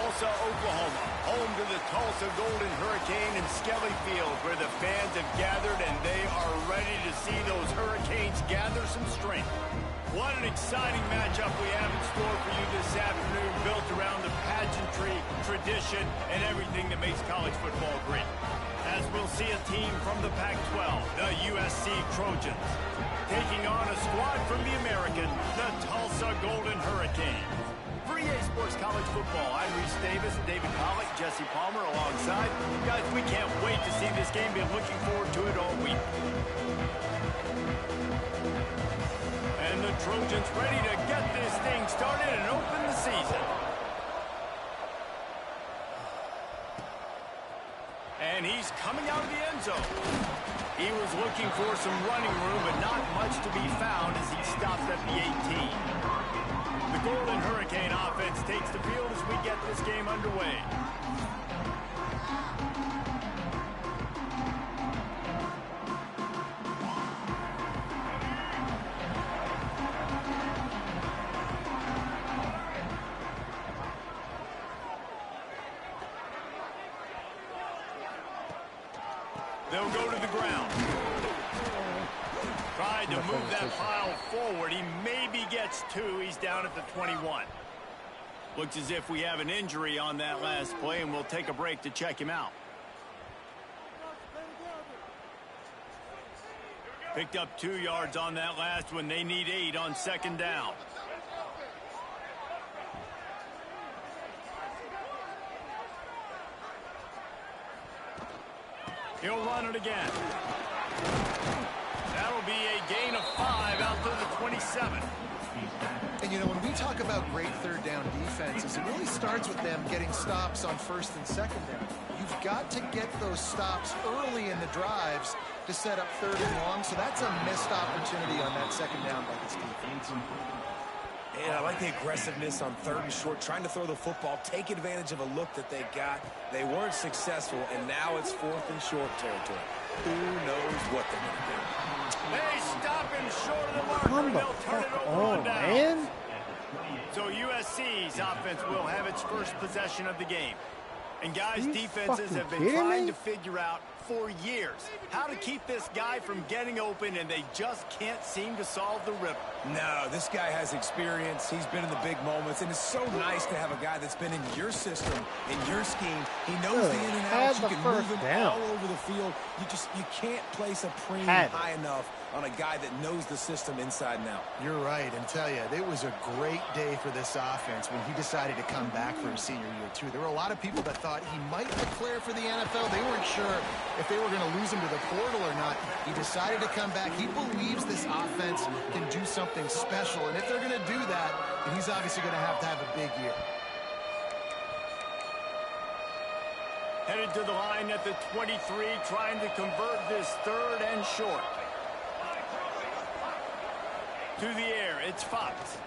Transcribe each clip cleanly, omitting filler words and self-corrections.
Tulsa, Oklahoma, home to the Tulsa Golden Hurricane and Skelly Field, where the fans have gathered and they are ready to see those Hurricanes gather some strength. What an exciting matchup we have in store for you this afternoon, built around the pageantry, tradition, and everything that makes college football great. As we'll see a team from the Pac-12, the USC Trojans, taking on a squad from the American, the Tulsa Golden Hurricanes. For EA Sports College Football, I'm Reese Davis, David Pollock, Jesse Palmer alongside. Guys, we can't wait to see this game. Been looking forward to it all week. And the Trojans ready to get this thing started and open the season. And he's coming out of the end zone. He was looking for some running room, but not much to be found as he stopped at the 18. The Golden Hurricane offense takes the field as we get this game underway. They'll go to the ground. Tried to move that pile forward. He maybe gets two. He's down at the 21. Looks as if we have an injury on that last play, and we'll take a break to check him out. Picked up 2 yards on that last one. They need 8 on second down. He'll run it again. That'll be a gain of 5 out to the 27. And, you know, when we talk about great third down defenses, it really starts with them getting stops on first and second down. You've got to get those stops early in the drives to set up third and long, so that's a missed opportunity on that second down by this defense. And I like the aggressiveness on third and short, trying to throw the football, take advantage of a look that they got. They weren't successful, and now it's fourth and short territory. Who knows what they're going to do? They stop him short of the marker, and they'll turn it over on down. Man. So USC's offense will have its first possession of the game. And guys, defenses have been trying to figure out for years how to keep this guy from getting open, and they just can't seem to solve the riddle. No, this guy has experience. He's been in the big moments, and it's so nice to have a guy that's been in your system, in your scheme. He knows the in and outs. You can move him all over the field. You can't place a premium high enough on a guy that knows the system inside and out. You're right, and tell you, it was a great day for this offense when he decided to come back for his senior year, too. There were a lot of people that thought he might declare for the NFL. They weren't sure if they were going to lose him to the portal or not. He decided to come back. He believes this offense can do something special, and if they're going to do that, then he's obviously going to have a big year. Headed to the line at the 23, trying to convert this third and short. To the air, it's Fox.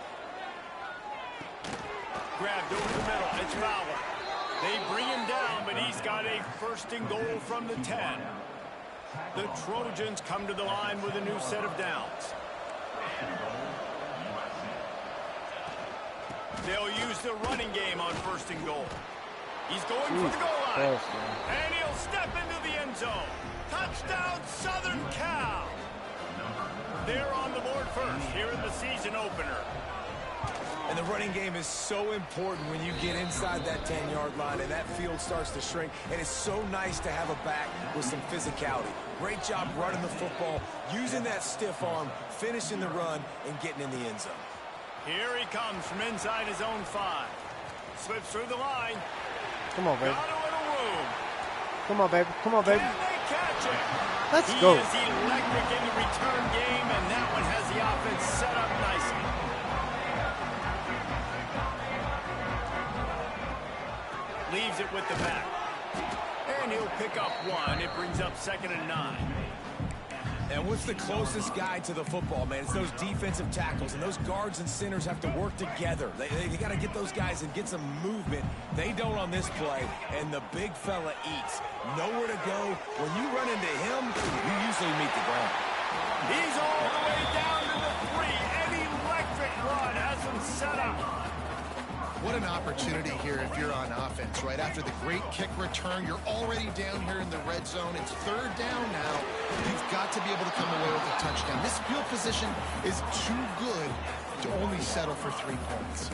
Grabbed over the middle, it's Fowler. They bring him down, but he's got a first and goal from the 10. The Trojans come to the line with a new set of downs. They'll use the running game on first and goal. He's going for the goal line. And he'll step into the end zone. Touchdown, Southern Cal. They're on the board first here in the season opener. And the running game is so important when you get inside that 10-yard line and that field starts to shrink. And it's so nice to have a back with some physicality. Great job running the football, using that stiff arm, finishing the run, and getting in the end zone. Here he comes from inside his own 5. Slips through the line. Come on, baby. Got a little room. Come on, baby. Come on, baby. Can they catch it? Let's go. He is electric in the return game, and that one has the offense set up nicely. Leaves it with the back. And he'll pick up 1. It brings up 2nd and 9. And what's the closest guy to the football, man? It's those defensive tackles, and those guards and centers have to work together. They got to get those guys and get some movement. They don't on this play, and the big fella eats. Nowhere to go. When you run into him, you usually meet the ground. He's all the way down to the 3. An electric run has him set up. What an opportunity here if you're on offense, right? After the great kick return, you're already down here in the red zone. It's third down now. You've got to be able to come away with a touchdown. This field position is too good to only settle for 3 points.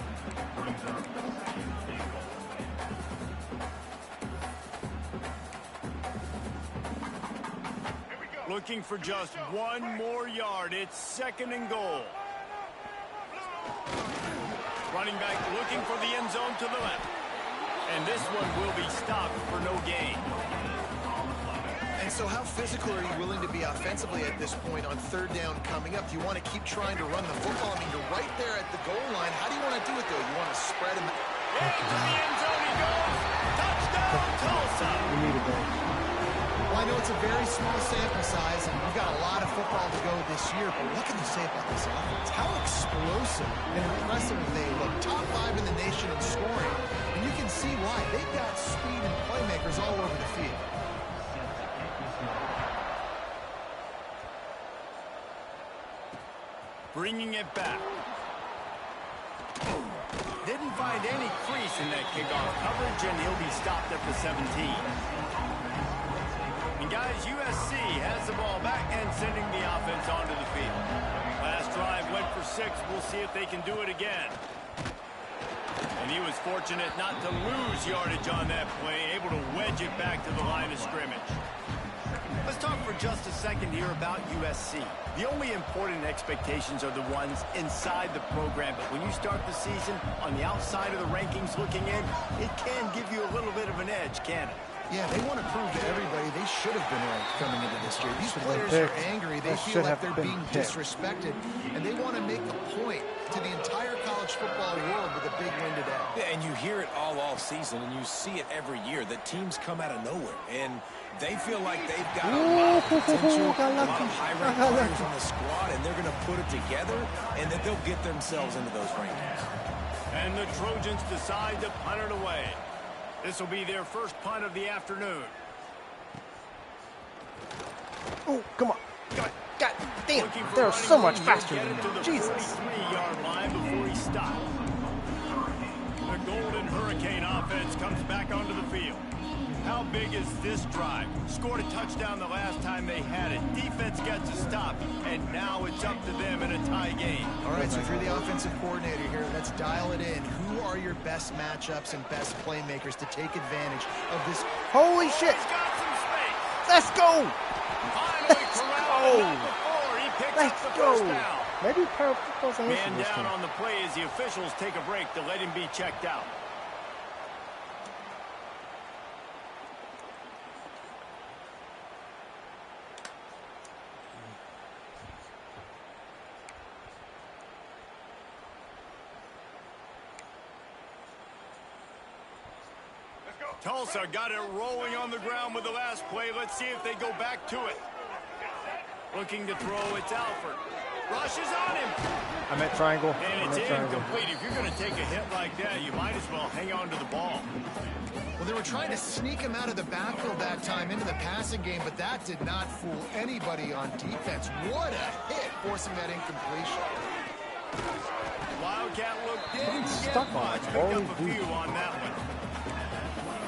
Looking for just 1 more yard. It's 2nd and goal. Running back looking for the end zone to the left. And this one will be stopped for no gain. And so how physical are you willing to be offensively at this point on third down coming up? Do you want to keep trying to run the football? I mean, you're right there at the goal line. How do you want to do it, though? You want to spread him. Into the end zone he goes. Touchdown, Tulsa. We need it, though. Well, I know it's a very small sample size, and we've got a lot of football to go this year, but what can you say about this offense? How explosive and impressive they look. Top 5 in the nation in scoring, and you can see why. They've got speed and playmakers all over the field. Bringing it back. Didn't find any crease in that kickoff coverage, and he'll be stopped at the 17. And guys, USC has the ball back and sending the offense onto the field. Last drive went for 6. We'll see if they can do it again. And he was fortunate not to lose yardage on that play, able to wedge it back to the line of scrimmage. Let's talk for just a second here about USC. The only important expectations are the ones inside the program, but when you start the season on the outside of the rankings looking in, it can give you a little bit of an edge, can't it? Yeah, they want to prove to everybody they should have been ranked coming into this year. These players are angry. They feel like they're being disrespected, and they want to make a point to the entire college football world with a big win today. Yeah, and you hear it all off season, and you see it every year that teams come out of nowhere, and they feel like they've got a lot of potential, a lot of high-ranked players on the squad, and they're going to put it together, and that they'll get themselves into those rankings. And the Trojans decide to punt it away. This will be their first punt of the afternoon. Oh, come on. God damn, they're so much faster than me. Jesus. 43-yard line before he stopped. The Golden Hurricane offense comes back onto the field. How big is this drive? Scored a touchdown the last time they had it. Defense gets a stop, and now it's up to them in a tie game. All right, so if you're the offensive coordinator here, let's dial it in. Who are your best matchups and best playmakers to take advantage of this? Holy shit. He's got some space. Let's go. Finally corralled him before he picks up the first down. Maybe football's an issue Man this down time. on the play as the officials take a break to let him be checked out. Tulsa got it rolling on the ground with the last play. Let's see if they go back to it. Looking to throw, it's Alford. Rushes on him. I meant triangle. And it's incomplete. If you're going to take a hit like that, you might as well hang on to the ball. Well, they were trying to sneak him out of the backfield that time into the passing game, but that did not fool anybody on defense. What a hit, forcing that incompletion. Wildcat looked in. Stuck on it. Picked up a few on that one.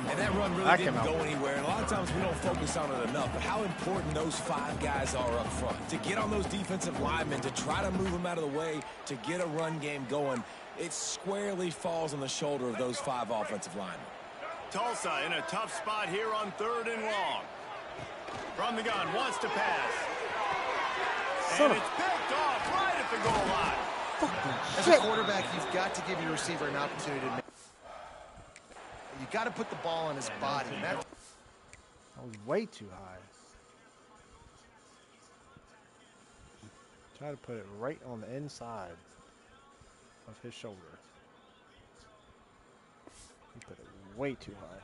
And that run really didn't go anywhere. And a lot of times we don't focus on it enough. But how important those 5 guys are up front. To get on those defensive linemen, to try to move them out of the way, to get a run game going, it squarely falls on the shoulder of those 5 offensive linemen. Tulsa in a tough spot here on 3rd and long. From the gun, wants to pass. And it's picked off right at the goal line. As a quarterback, you've got to give your receiver an opportunity to make. You got to put the ball on his body. That was way too high. Try to put it right on the inside of his shoulder. He put it way too high.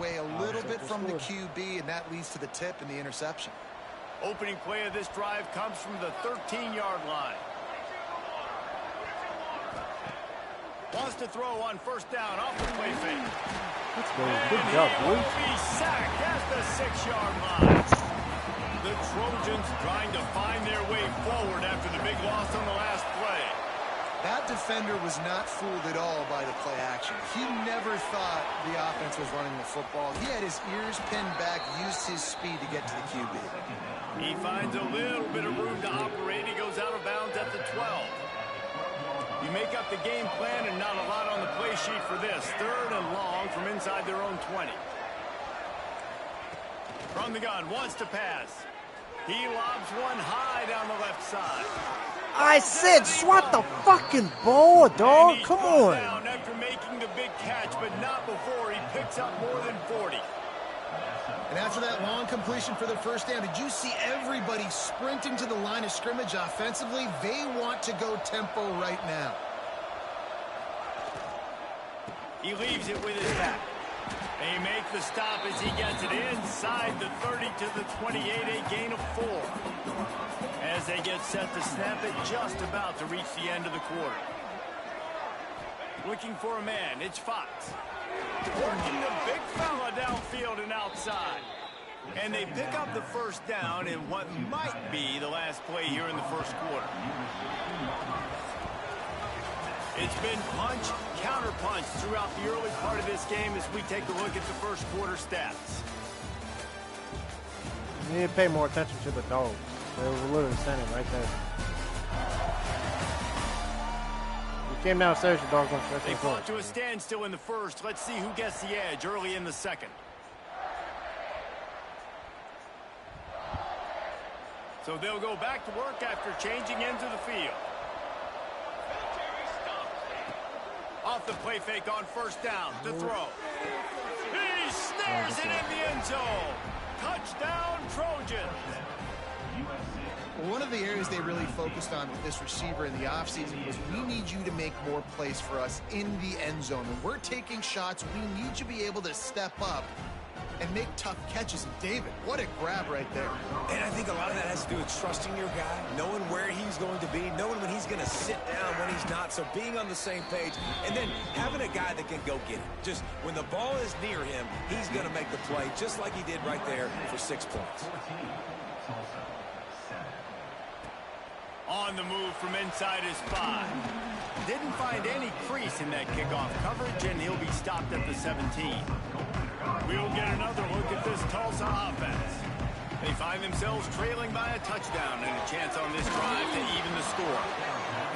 Way a little bit from the QB, and that leads to the tip and the interception. Opening play of this drive comes from the 13-yard line. Wants to throw on 1st down off the play fake. Let's go. Good job, boy. He will be sacked at the 6-yard line. The Trojans trying to find their way forward after the big loss on the last play. That defender was not fooled at all by the play action. He never thought the offense was running the football. He had his ears pinned back, used his speed to get to the QB. He finds a little bit of room to operate. He goes out of bounds at the 12. You make up the game plan and not a lot on the play sheet for this. 3rd and long from inside their own 20. From the gun, wants to pass. He lobs one high down the left side. I said swat the fucking ball, dog. Come on. Down after making the big catch, but not before he picks up more than 40. And after that long completion for the first down, did you see everybody sprinting to the line of scrimmage offensively? They want to go tempo right now. He leaves it with his back. They make the stop as he gets it inside the 30 to the 28, a gain of 4. As they get set to snap it, just about to reach the end of the quarter. Looking for a man, it's Fox. Working the big fella downfield and outside. And they pick up the first down in what might be the last play here in the first quarter. It's been punch, counter punch throughout the early part of this game as we take a look at the first quarter stats. You need to pay more attention to the dogs. They were literally standing right there. You came downstairs, your dog's going to They fought to a standstill in the first. Let's see who gets the edge early in the second. So they'll go back to work after changing into the field. Off the play fake on first down to throw. He snares it in the end zone. Touchdown, Trojans. One of the areas they really focused on with this receiver in the offseason was we need you to make more plays for us in the end zone. When we're taking shots, we need you to be able to step up and make tough catches. And David, what a grab right there. And I think a lot of that has to do with trusting your guy, knowing where he's going to be, knowing when he's going to sit down, when he's not. So being on the same page, and then having a guy that can go get it. Just when the ball is near him, he's going to make the play, just like he did right there for 6 points. On the move from inside his 5. Didn't find any crease in that kickoff coverage, and he'll be stopped at the 17. We'll get another look at this Tulsa offense. They find themselves trailing by a touchdown and a chance on this drive to even the score.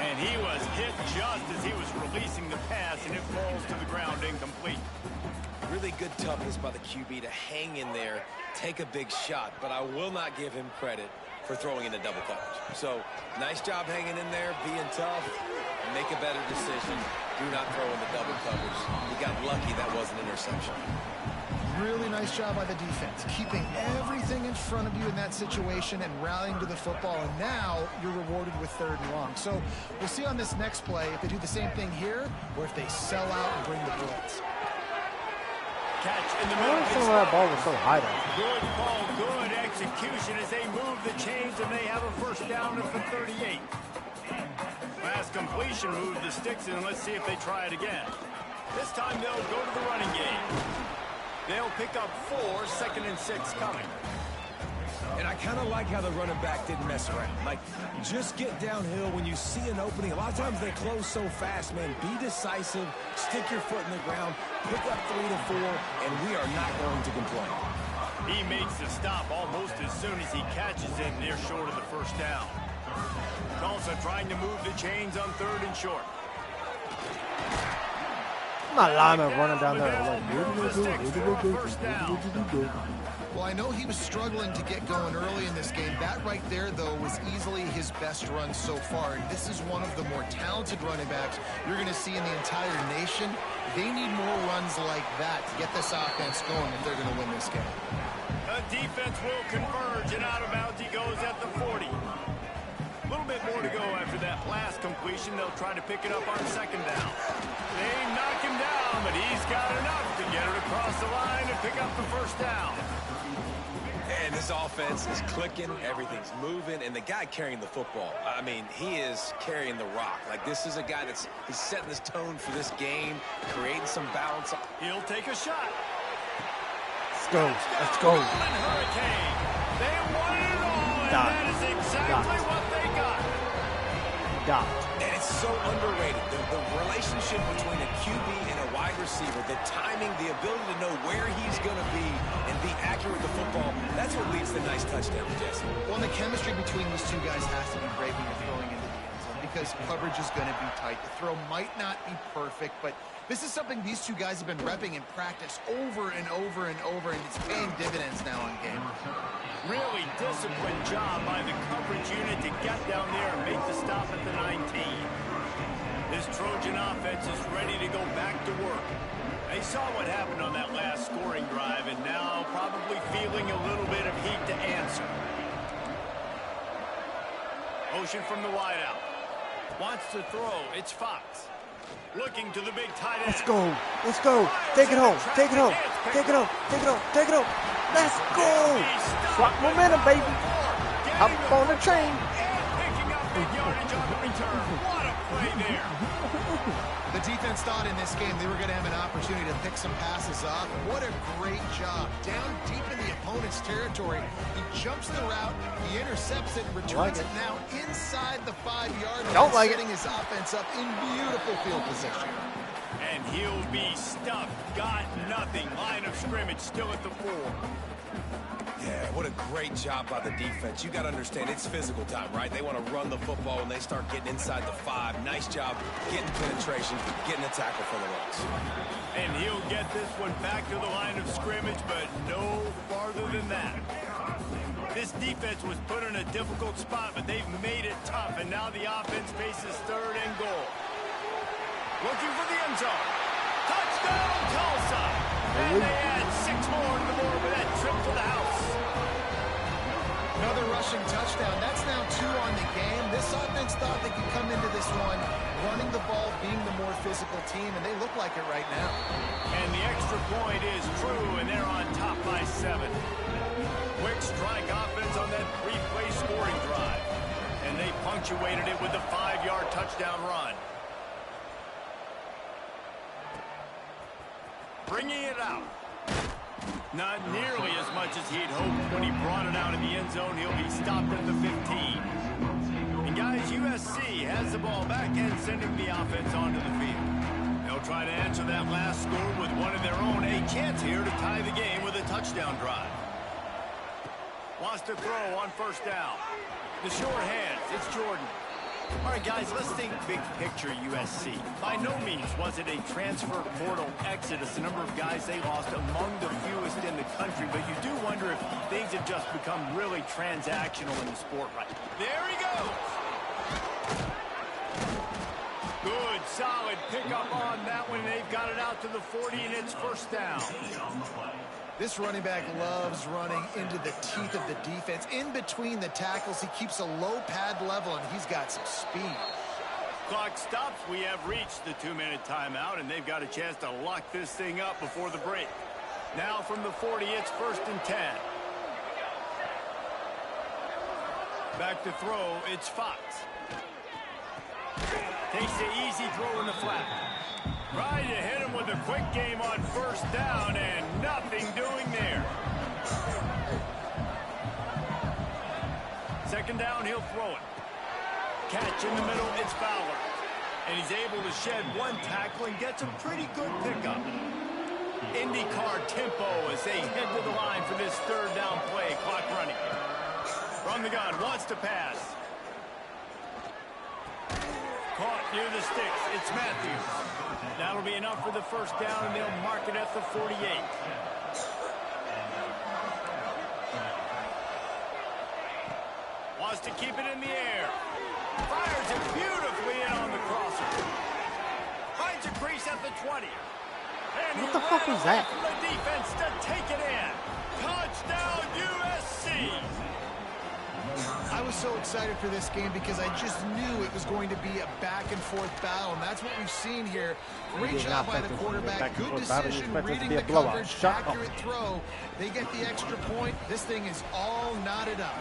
And he was hit just as he was releasing the pass, and it falls to the ground incomplete. Really good toughness by the QB to hang in there, take a big shot, but I will not give him credit for throwing into double coverage. So, nice job hanging in there, being tough, make a better decision. Do not throw into double coverage. He got lucky that was an interception. Really nice job by the defense, keeping everything in front of you in that situation and rallying to the football. And now you're rewarded with 3rd and long. So we'll see on this next play if they do the same thing here or if they sell out and bring the blitz. Catch in the I middle. don't know why that ball was so high though. Good ball, good execution as they move the chains, and they have a first down at the 38. Last completion moved the sticks, and let's see if they try it again. This time they'll go to the running game. They'll pick up 4, 2nd and 6 coming. And I kind of like how the running back didn't mess around. Like, just get downhill when you see an opening. A lot of times they close so fast, man. Be decisive, stick your foot in the ground, pick up 3 to 4, and we are not going to complain. He makes the stop almost as soon as he catches it near short of the first down. Tulsa trying to move the chains on 3rd and short. I'm not lying about running down there. Well, I know he was struggling to get going early in this game. That right there, though, was easily his best run so far. And this is one of the more talented running backs you're going to see in the entire nation. They need more runs like that to get this offense going if they're going to win this game. The defense will converge, and out of bounds he goes at the 40. A little bit more to go after that last completion. They'll try to pick it up on 2nd down. They knock him down, but he's got enough to get it across the line and pick up the first down. And this offense is clicking, everything's moving, and the guy carrying the football, I mean, he is carrying the rock. Like, this is a guy he's setting this tone for this game, creating some balance. He'll take a shot. Let's go. Let's go. Hurricane. They wanted it all, and that is exactly what they got. Got. And it's so underrated. The relationship between a QB and a wide receiver, the timing, the ability to know where he's going to be and be accurate with the football, that's what leads to nice touchdowns, Jesse. Well, and the chemistry between these two guys has to be great when you're throwing into the end zone because coverage is going to be tight. The throw might not be perfect, but this is something these two guys have been repping in practice over and over and over, and it's paying dividends now on game. Really disciplined job by the coverage unit to get down there and make the stop at the 19. This Trojan offense is ready to go back to work. They saw what happened on that last scoring drive, and now probably feeling a little bit of heat to answer. Motion from the wideout. Wants to throw. It's Fox. Looking to the big tight end. Let's go. Let's go. Take it home. Take it home. Take it home. Take it home. Take it home. Let's go. Swap momentum, baby. Hop on the train. And picking up big yardage on the return. What a play there. The defense thought in this game they were going to have an opportunity to pick some passes off. What a great job. Down deep in the opponent's territory. He jumps the route, he intercepts it, returns it now inside the 5-yard line, setting his offense up in beautiful field position. And he'll be stuck. Got nothing. Line of scrimmage still at the 4. Yeah, what a great job by the defense. You got to understand, it's physical time, right? They want to run the football when they start getting inside the 5. Nice job getting penetration, getting a tackle for the runs. And he'll get this one back to the line of scrimmage, but no farther than that. This defense was put in a difficult spot, but they've made it tough, and now the offense faces 3rd and goal. Looking for the end zone. Touchdown, Tulsa! And they add 6 more to the board with that trip to the house. Another rushing touchdown. That's now 2 on the game. This offense thought they could come into this one running the ball, being the more physical team, and they look like it right now. And the extra point is true, and they're on top by 7. Quick strike offense on that 3-play scoring drive. And they punctuated it with a 5-yard touchdown run. Bringing it out. Not nearly as much as he'd hoped. When he brought it out in the end zone, he'll be stopped at the 15. And guys, USC has the ball back and sending the offense onto the field. They'll try to answer that last score with one of their own. A chance here to tie the game with a touchdown drive. Wants to throw on 1st down. The short hands. It's Jordan. All right, guys, let's think big picture USC. By no means was it a transfer portal exodus, the number of guys they lost among the fewest in the country, but you do wonder if things have just become really transactional in the sport right now. There he goes. Good, solid pickup on that one. They've got it out to the 40, and it's 1st down. This running back loves running into the teeth of the defense. In between the tackles, he keeps a low pad level, and he's got some speed. Clock stops. We have reached the 2-minute timeout, and they've got a chance to lock this thing up before the break. Now from the 40, it's 1st and 10. Back to throw, it's Fox. Takes the easy throw in the flat. Trying to hit him with a quick game on 1st down, and nothing doing there. 2nd down, he'll throw it. Catch in the middle, it's Fowler. And he's able to shed 1 tackle and gets a pretty good pickup. IndyCar tempo as they head to the line for this 3rd down play. Clock running. From the gun, wants to pass. Caught near the sticks. It's Matthews. That'll be enough for the 1st down, and they'll mark it at the 48. Wants to keep it in the air. Fires it beautifully in on the crosser. Finds a crease at the 20. And what the fuck was that? The defense to take it in. Touchdown USC. I was so excited for this game because I just knew it was going to be a back-and-forth battle, and that's what we've seen here. Great job by the quarterback. Good decision, reading the coverage, accurate throw. They get the extra point. This thing is all knotted up.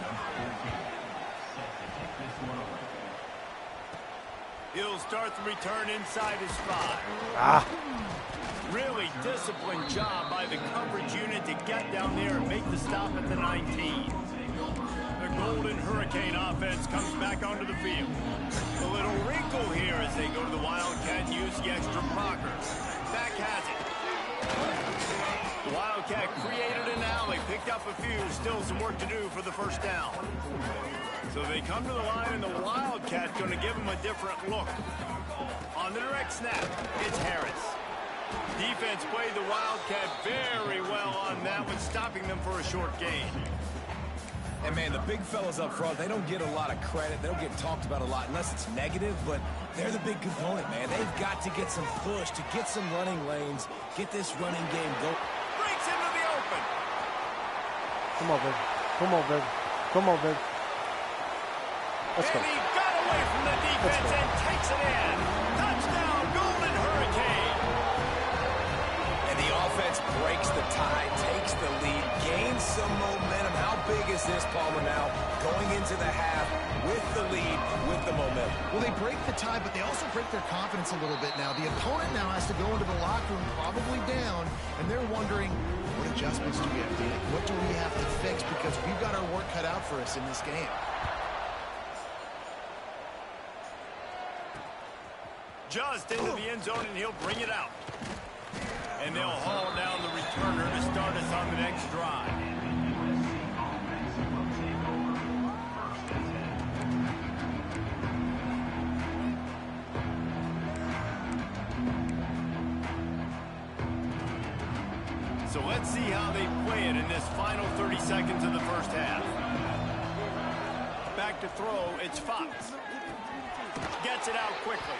He'll start the return inside his 5. Really disciplined job by the coverage unit to get down there and make the stop at the 19. Golden Hurricane offense comes back onto the field. A little wrinkle here as they go to the Wildcat and use the extra blocker. Back has it. The Wildcat created an alley, picked up a few, still some work to do for the first down. So they come to the line, and the Wildcat going to give them a different look. On the direct snap, it's Harris. Defense played the Wildcat very well on that one, stopping them for a short gain. And, man, the big fellas up front, they don't get a lot of credit. They don't get talked about a lot unless it's negative, but they're the big component, man. They've got to get some push, to get some running lanes, get this running game going. Breaks into the open. Come on, baby. Come on, baby. Come on, baby. Let's go. And he got away from the defense and takes it in. Touchdown, Golden Hurricane. And the offense breaks the tie, takes the lead, gains some momentum. How big is this, Palmer, now? Going into the half with the lead, with the momentum. Well, they break the tie, but they also break their confidence a little bit now. The opponent now has to go into the locker room probably down, and they're wondering, what adjustments do we have to make? What do we have to fix? Because we've got our work cut out for us in this game. Just into the end zone, and he'll bring it out. And they'll haul down the returner to start us on the next drive. So let's see how they play it in this final 30 seconds of the first half. Back to throw, it's Fox. Gets it out quickly.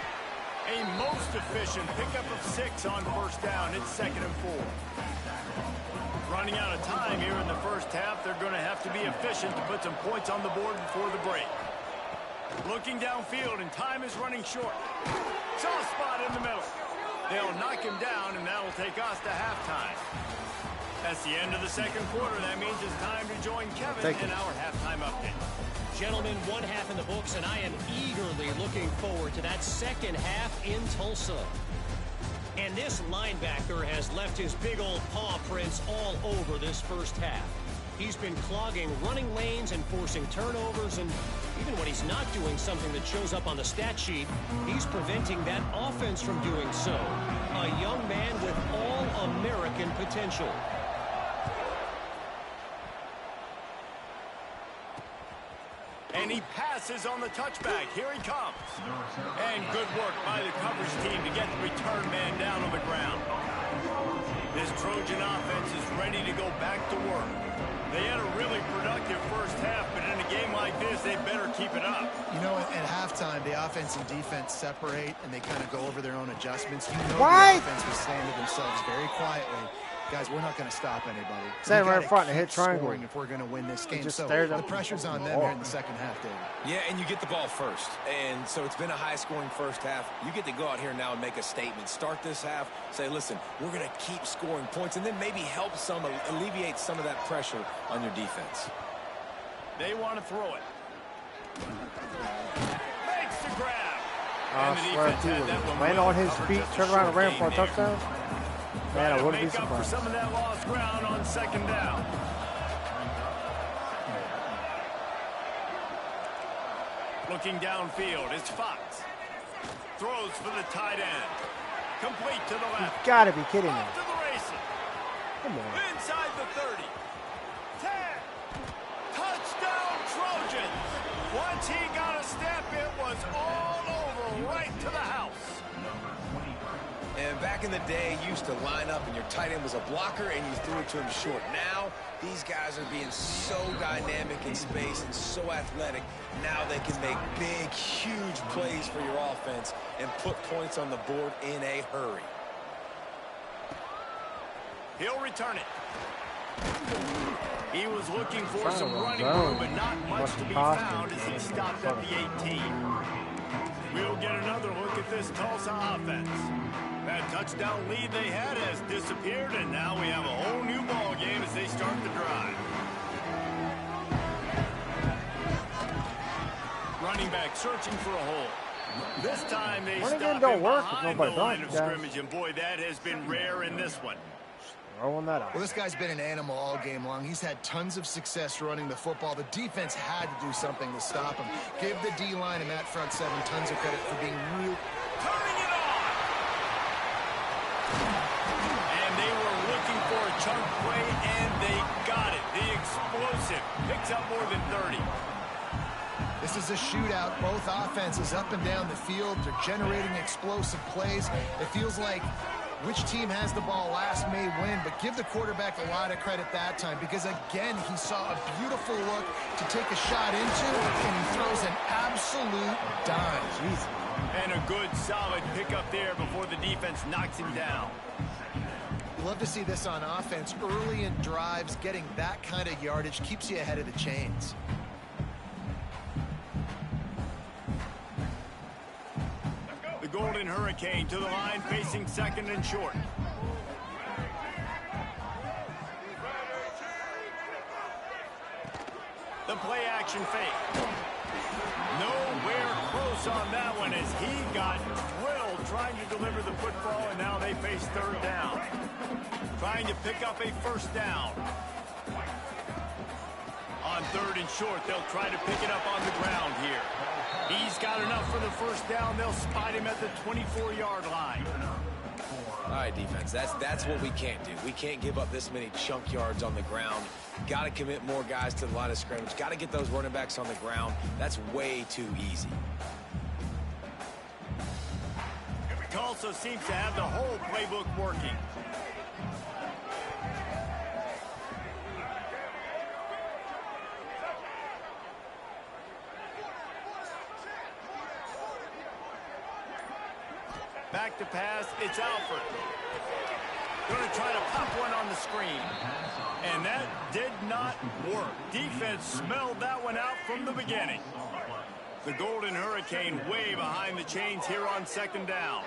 A most efficient pickup of 6 on first down. It's 2nd and 4. Running out of time here in the first half. They're going to have to be efficient to put some points on the board before the break. Looking downfield, and time is running short. Soft spot in the middle. They'll knock him down, and that'll take us to halftime. That's the end of the second quarter. That means it's time to join Kevin in our halftime update. Gentlemen, one half in the books, and I am eagerly looking forward to that second half in Tulsa. And this linebacker has left his big old paw prints all over this first half. He's been clogging running lanes and forcing turnovers, and even when he's not doing something that shows up on the stat sheet, he's preventing that offense from doing so. A young man with all-American potential. And he passes on the touchback. Here he comes. And good work by the coverage team to get the return man down on the ground. This Trojan offense is ready to go back to work. They had a really productive first half, but in a game like this, they better keep it up. You know, at halftime, the offense and defense separate, and they kind of go over their own adjustments. You know, What? the offense was saying to themselves very quietly, guys, we're not going to stop anybody. Stand right in gotta front and keep hit triangle. scoring if we're going to win this game. just So stares the up. pressure's on them here in the second half, David. Yeah, and you get the ball first. And so it's been a high-scoring first half. You get to go out here now and make a statement. Start this half, say, listen, we're going to keep scoring points, and then maybe help some, alleviate some of that pressure on your defense. They want to throw it. Makes the grab. I swear if he would land on his feet, turn around and ran for a touchdown, man, I wouldn't be Make up for surprised. some of that lost ground on second down. Looking downfield, it's Fox. Throws for the tight end. Complete to the left. You gotta be kidding me. Off to the races. Come on. Inside the 30. 10. Touchdown Trojans. Once he got a step, it was all over, right to the house. And back in the day, you used to line up and your tight end was a blocker and you threw it to him short. Now, these guys are being so dynamic in space and so athletic. Now they can make big, huge plays for your offense and put points on the board in a hurry. He'll return it. He was looking for some running room, but not much to be found as he stopped at the 18. We'll get another look at this Tulsa offense. That touchdown lead they had has disappeared, and now we have a whole new ball game as they start the drive. Running back searching for a hole. This time they stop him behind the line of scrimmage, and boy, that has been rare in this one. Throwing that out. Well, this guy's been an animal all game long. He's had tons of success running the football. The defense had to do something to stop him. Give the D-line and that front seven tons of credit for being real. Turning it on! And they were looking for a chunk play, and they got it. The explosive picks up more than 30. This is a shootout. Both offenses up and down the field. They're generating explosive plays. It feels like which team has the ball last may win, but give the quarterback a lot of credit that time because, again, he saw a beautiful look to take a shot into, and he throws an absolute dime. Jeez. And a good, solid pickup there before the defense knocks him down. Love to see this on offense. Early in drives, getting that kind of yardage keeps you ahead of the chains. Golden Hurricane to the line, facing second and short. The play action fake. Nowhere close on that one as he got drilled trying to deliver the football, and now they face third down. Trying to pick up a first down. On third and short, they'll try to pick it up on the ground here. He's got enough for the first down. They'll spot him at the 24-yard line. All right, defense, that's what we can't do. We can't give up this many chunk yards on the ground. Got to commit more guys to the line of scrimmage. Got to get those running backs on the ground. That's way too easy. Tulsa seems to have the whole playbook working. Back to pass, it's Alford. Going to try to pop one on the screen. And that did not work. Defense smelled that one out from the beginning. The Golden Hurricane way behind the chains here on second down.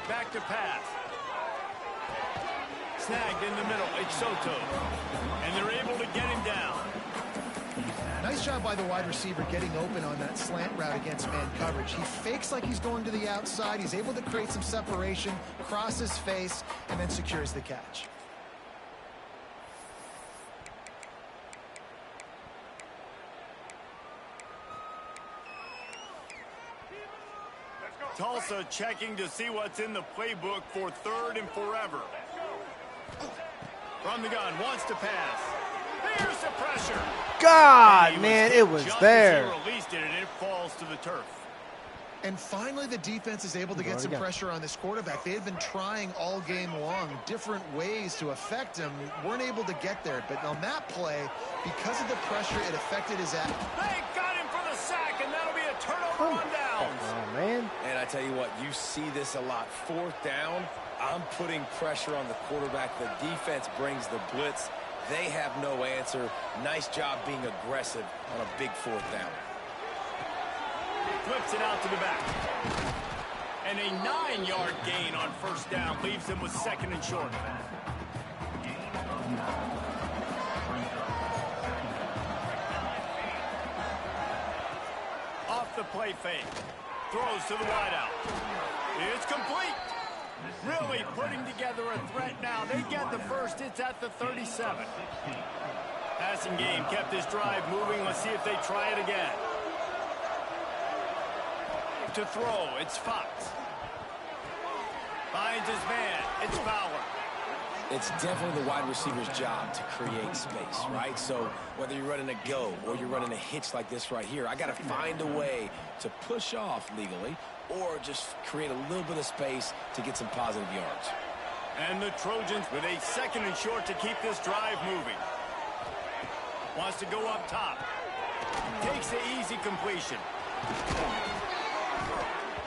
Back to pass. Snagged in the middle, it's Soto. And they're able to get him down. Nice job by the wide receiver getting open on that slant route against man coverage. He fakes like he's going to the outside. He's able to create some separation, cross his face, and then secures the catch. Tulsa checking to see what's in the playbook for third and forever. From the gun, wants to pass. Here's the pressure. God, man, it was there. He released it, and it falls to the turf. And finally, the defense is able to get some pressure on this quarterback. They had been trying all game long different ways to affect him. Weren't able to get there. But on that play, because of the pressure, it affected his act. They got him for the sack, and that'll be a turnover on downs. Oh, man. And I tell you what, you see this a lot. Fourth down, I'm putting pressure on the quarterback. The defense brings the blitz. They have no answer. Nice job being aggressive on a big fourth down. Flips it out to the back. And a 9-yard gain on first down leaves them with second and short. Off the play fake. Throws to the wideout. It's complete. Really putting together a threat now. They get the first. It's at the 37. Passing game kept this drive moving. Let's see if they try it again. To throw, it's Fox. Finds his man. It's Fowler. It's definitely the wide receiver's job to create space, right? So whether you're running a go or you're running a hitch like this right here, I got to find a way to push off legally or just create a little bit of space to get some positive yards. And the Trojans with a second and short to keep this drive moving. Wants to go up top. Takes the easy completion.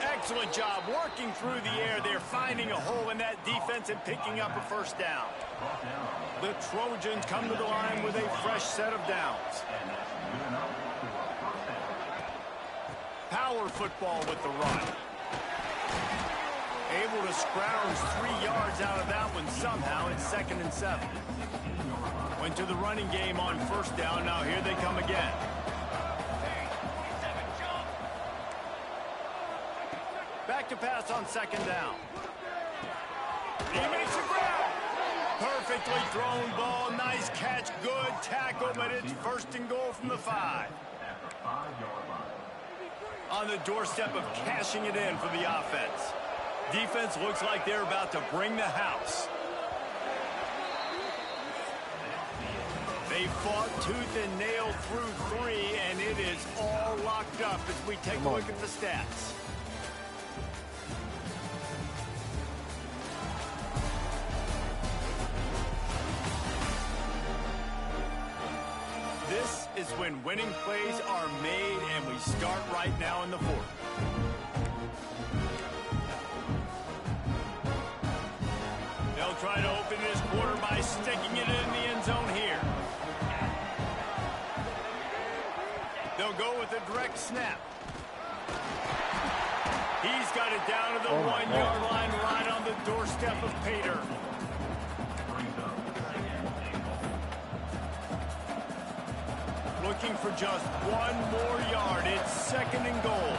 Excellent job working through the air. They're finding a hole in that defense and picking up a first down. The Trojans come to the line with a fresh set of downs. Power football with the run. Able to scrounge 3 yards out of that one somehow. It's second and 7. Went to the running game on first down. Now here they come again. Back to pass on second down. He makes a grab. Perfectly thrown ball. Nice catch. Good tackle, but it's 1st and goal from the 5. On the doorstep of cashing it in for the offense. Defense looks like they're about to bring the house. They fought tooth and nail through 3, and it is all locked up as we take a look at the stats. This is when winning plays are made, and we start right now in the 4th. They'll try to open this quarter by sticking it in the end zone here. They'll go with a direct snap. He's got it down to the 1-yard line, right on the doorstep of Pater. Looking for just 1 more yard. It's 2nd and goal.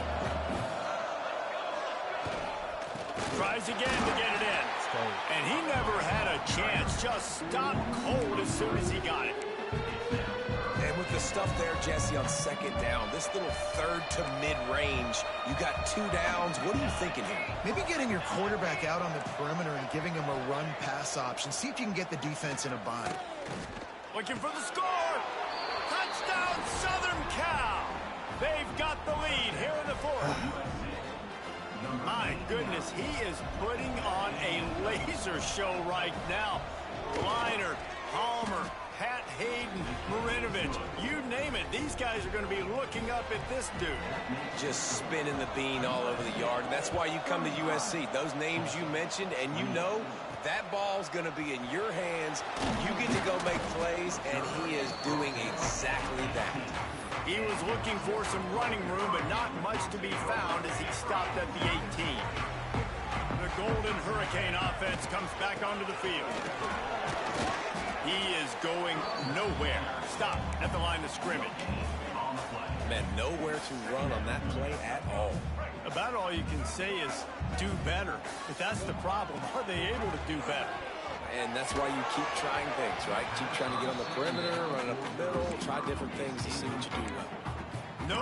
Tries again to get it in. And he never had a chance. Just stopped cold as soon as he got it. And with the stuff there, Jesse, on 2nd down, this little 3rd to mid-range, you got 2 downs. What are you thinking here? Maybe getting your quarterback out on the perimeter and giving him a run-pass option. See if you can get the defense in a bind. Looking for the score. Touchdown, Southern Cal. They've got the lead here in the 4th. My goodness, he is putting on a laser show right now. Liner, Palmer, Pat Hayden, Marinovich, you name it. These guys are going to be looking up at this dude. Just spinning the bean all over the yard. And that's why you come to USC. Those names you mentioned, and you know that ball's going to be in your hands. You get to go make plays, and he is doing exactly that. He was looking for some running room, but not much to be found as he stopped at the 18. The Golden Hurricane offense comes back onto the field. He is going nowhere. Stop at the line of scrimmage. Man, nowhere to run on that play at all. About all you can say is do better. If that's the problem, are they able to do better? And that's why you keep trying things, right? Keep trying to get on the perimeter, run up the middle, try different things to see what you do well.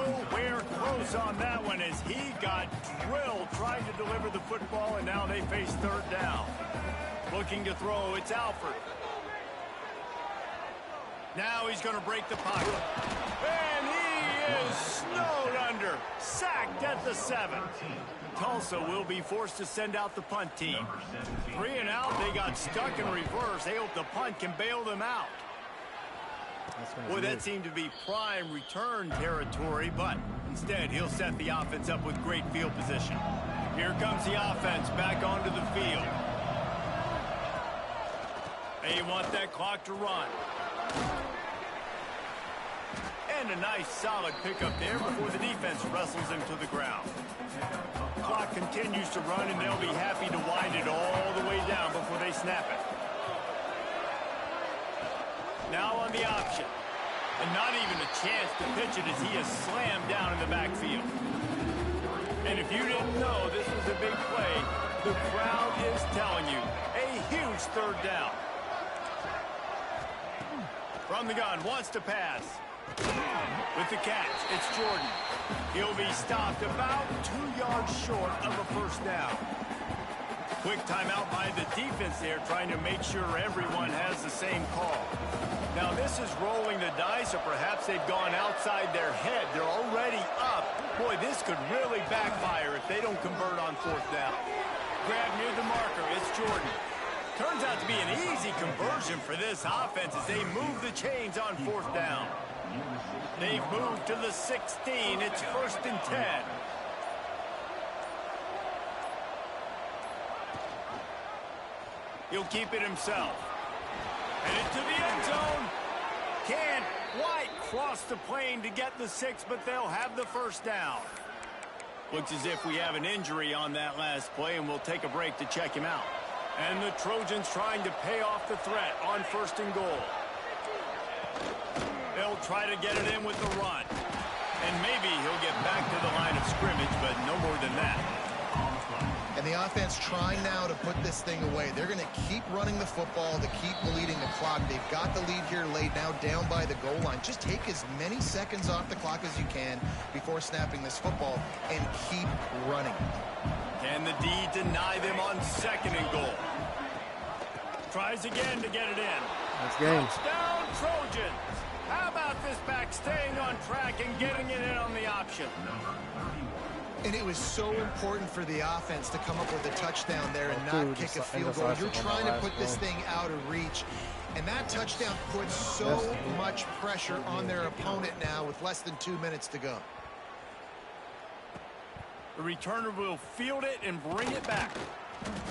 Nowhere close on that one as he got drilled trying to deliver the football, and now they face 3rd down. Looking to throw, it's Alford. Now he's going to break the pocket. And he is snowed under. Sacked at the 7. Tulsa will be forced to send out the punt team. 3 and out, they got stuck in reverse. They hope the punt can bail them out. Boy, that seemed to be prime return territory, but instead he'll set the offense up with great field position. Here comes the offense back onto the field. They want that clock to run. And a nice solid pickup there before the defense wrestles him to the ground. Clock continues to run, and they'll be happy to wind it all the way down before they snap it. Now on the option. And not even a chance to pitch it as he is slammed down in the backfield. And if you didn't know this was a big play, the crowd is telling you. A huge 3rd down. From the gun, wants to pass. With the catch, it's Jordan. He'll be stopped about 2 yards short of a 1st down. Quick timeout by the defense there, trying to make sure everyone has the same call. Now this is rolling the dice, or perhaps they've gone outside their head. They're already up. Boy, this could really backfire if they don't convert on 4th down. Grab near the marker, it's Jordan. Turns out to be an easy conversion for this offense as they move the chains on 4th down. They've moved to the 16. It's 1st and 10. He'll keep it himself. Headed to the end zone. Can't quite cross the plane to get the 6, but they'll have the 1st down. Looks as if we have an injury on that last play, and we'll take a break to check him out. And the Trojans trying to pay off the threat on 1st and goal. They'll try to get it in with the run. And maybe he'll get back to the line of scrimmage, but no more than that. And the offense trying now to put this thing away. They're going to keep running the football to keep bleeding the clock. They've got the lead here laid now down by the goal line. Just take as many seconds off the clock as you can before snapping this football and keep running. Can the D deny them on 2nd and goal? Tries again to get it in. That's game. Touchdown, Trojans. How about this back staying on track and getting it in on the option? And it was so important for the offense to come up with a touchdown there and not kick a field goal. You're trying to put this thing out of reach. And that touchdown puts so much pressure on their opponent now with less than 2 minutes to go. The returner will field it and bring it back.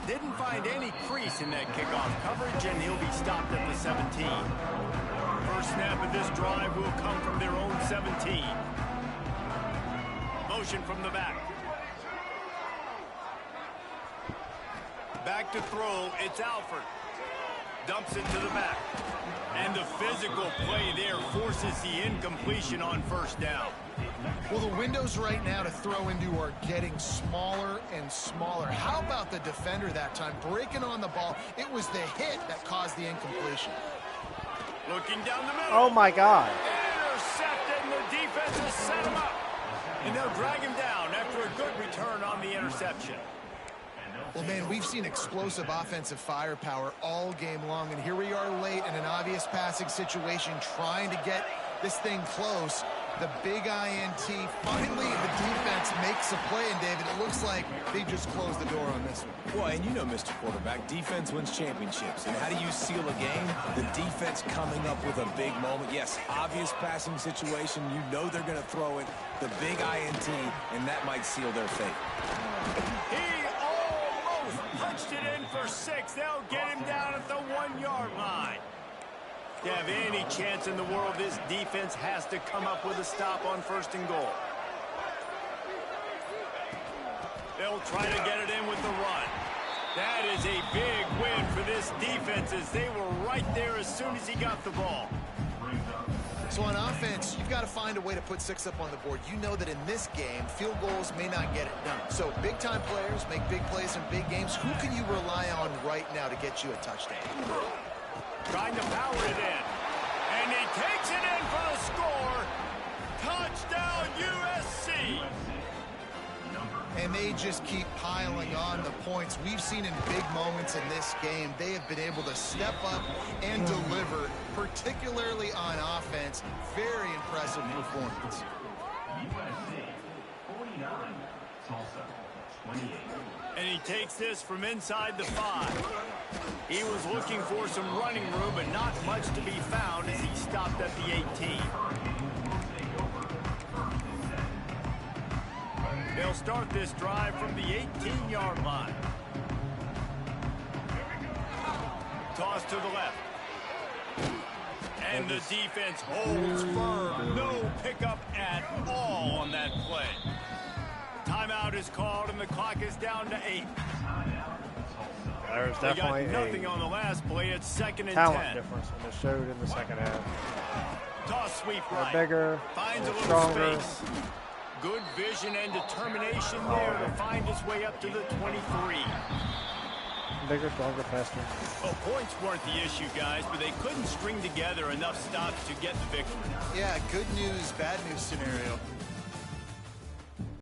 Didn't find any crease in that kickoff coverage, and he'll be stopped at the 17. First snap of this drive will come from their own 17. Motion from the back. Back to throw, it's Alford. Dumps it to the back. And the physical play there forces the incompletion on 1st down. Well, the windows right now to throw into are getting smaller and smaller. How about the defender that time breaking on the ball? It was the hit that caused the incompletion. Looking down the middle. Oh, my God. Intercepted, and the defense has set him up. And they'll drag him down after a good return on the interception. Well, man, we've seen explosive offensive firepower all game long, and here we are late in an obvious passing situation trying to get this thing close. The big INT, finally the defense makes a play, and David, it looks like they just closed the door on this one. Well, and you know, Mr. Quarterback, defense wins championships. And how do you seal a game? The defense coming up with a big moment. Yes, obvious passing situation. You know they're going to throw it. The big INT, and that might seal their fate. He almost punched it in for 6. They'll get him down at the 1-yard line. To have any chance in the world, this defense has to come up with a stop on 1st and goal. They'll try to get it in with the run. That is a big win for this defense as they were right there as soon as he got the ball. So on offense, you've got to find a way to put 6 up on the board. You know that in this game, field goals may not get it done. So big-time players make big plays in big games. Who can you rely on right now to get you a touchdown? Trying to power it in. And he takes it in for the score. Touchdown, USC. And they just keep piling on the points. We've seen in big moments in this game, they have been able to step up and deliver, particularly on offense. Very impressive performance. USC 49, Tulsa 28. And he takes this from inside the 5. He was looking for some running room, but not much to be found as he stopped at the 18. They'll start this drive from the 18-yard line. Toss to the left. And the defense holds firm. No pickup at all on that play. Timeout is called, and the clock is down to 8. There's They definitely got nothing on the last play. It's 2nd and 10. talent difference, and it showed in the second half. Toss sweep They're right. bigger, Finds a they're little stronger. space. Good vision and determination there to find his way up to the 23. Bigger, stronger, faster. Well, points weren't the issue, guys, but they couldn't string together enough stops to get the victory. Yeah, good news, bad news scenario.